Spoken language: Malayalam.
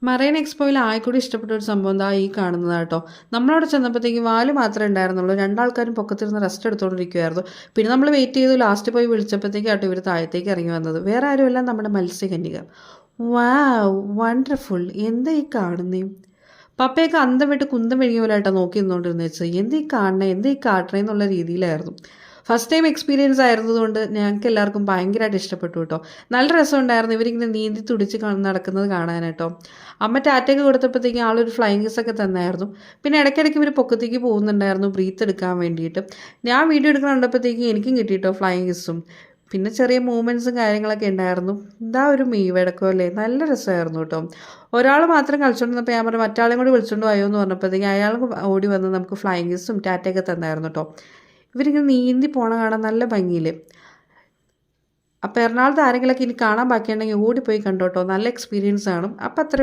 മറൈൻ എക്സ്പോയിൽ ആയിക്കൂടി ഇഷ്ടപ്പെട്ട ഒരു സംഭവം എന്താ ഈ കാണുന്നത് കേട്ടോ. നമ്മളവിടെ ചെന്നപ്പോഴത്തേക്ക് വാല് മാത്രമേ ഉണ്ടായിരുന്നുള്ളൂ, രണ്ടാൾക്കാരും പൊക്കത്തിരുന്ന് റെസ്റ്റ് എടുത്തുകൊണ്ടിരിക്കുമായിരുന്നു. പിന്നെ നമ്മൾ വെയിറ്റ് ചെയ്തു, ലാസ്റ്റ് പോയി വിളിച്ചപ്പോഴത്തേക്ക് ആട്ടോ ഇവർ താഴത്തേക്ക് ഇറങ്ങി വന്നത്. വേറെ ആരുമല്ല, നമ്മുടെ മത്സ്യകന്യക. വാവ്, വണ്ടർഫുൾ. എന്താ ഈ കാണുന്നേ? പപ്പയൊക്കെ അന്തം വിട്ട് കുന്തം വിഴുങ്ങിയ പോലെ ആയിട്ടാണ് നോക്കി നിന്നുകൊണ്ടിരുന്നത് വെച്ചാൽ എന്ത് ഈ കാണണേ, എന്ത് ഈ കാട്ടണേ എന്നുള്ള രീതിയിലായിരുന്നു. ഫസ്റ്റ് ടൈം എക്സ്പീരിയൻസ് ആയിരുന്നതുകൊണ്ട് ഞങ്ങൾക്ക് എല്ലാവർക്കും ഭയങ്കരമായിട്ട് ഇഷ്ടപ്പെട്ടു കേട്ടോ. നല്ല രസമുണ്ടായിരുന്നു ഇവരിങ്ങനെ നീന്തി തുടിച്ച് നടക്കുന്നത് കാണാനായിട്ടോ. അമ്മ ടാറ്റയൊക്കെ കൊടുത്തപ്പോഴത്തേക്കും ആളൊരു ഫ്ലൈയിങ് കിസ് ഒക്കെ തന്നായിരുന്നു. പിന്നെ ഇടയ്ക്കിടയ്ക്ക് ഇവർ പൊക്കത്തേക്ക് പോകുന്നുണ്ടായിരുന്നു ബ്രീത്ത് എടുക്കാൻ വേണ്ടിയിട്ട്. ഞാൻ വീഡിയോ എടുക്കുന്ന കണ്ടപ്പോഴത്തേക്കും എനിക്കും കിട്ടിയിട്ടോ ഫ്ലൈയിങ് കിസ്സും. പിന്നെ ചെറിയ മൂവ്മെൻറ്റ്സും കാര്യങ്ങളൊക്കെ ഉണ്ടായിരുന്നു. എന്താ ഒരു മീവടക്കം അല്ലേ, നല്ല രസമായിരുന്നു കേട്ടോ. ഒരാൾ മാത്രം കളിച്ചുകൊണ്ടിരുന്നപ്പോൾ ഞാൻ പറഞ്ഞു മറ്റാളെയും കൂടി വിളിച്ചുകൊണ്ട് പോയോ എന്ന് പറഞ്ഞപ്പോഴത്തേക്കും അയാൾ ഓടി വന്ന് നമുക്ക് ഫ്ലൈയിങ് കിസ്സും ടാറ്റയൊക്കെ തന്നായിരുന്നു കേട്ടോ. ഇവരിങ്ങനെ നീന്തി പോണ കാണാൻ നല്ല ഭംഗിയിൽ. അപ്പോൾ എറണാകുളത്ത് ആരെങ്കിലുമൊക്കെ ഇനി കാണാൻ ബാക്കിയുണ്ടെങ്കിൽ ഓടിപ്പോയി കണ്ടോട്ടോ, നല്ല എക്സ്പീരിയൻസ് ആണ്. അപ്പോൾ അത്ര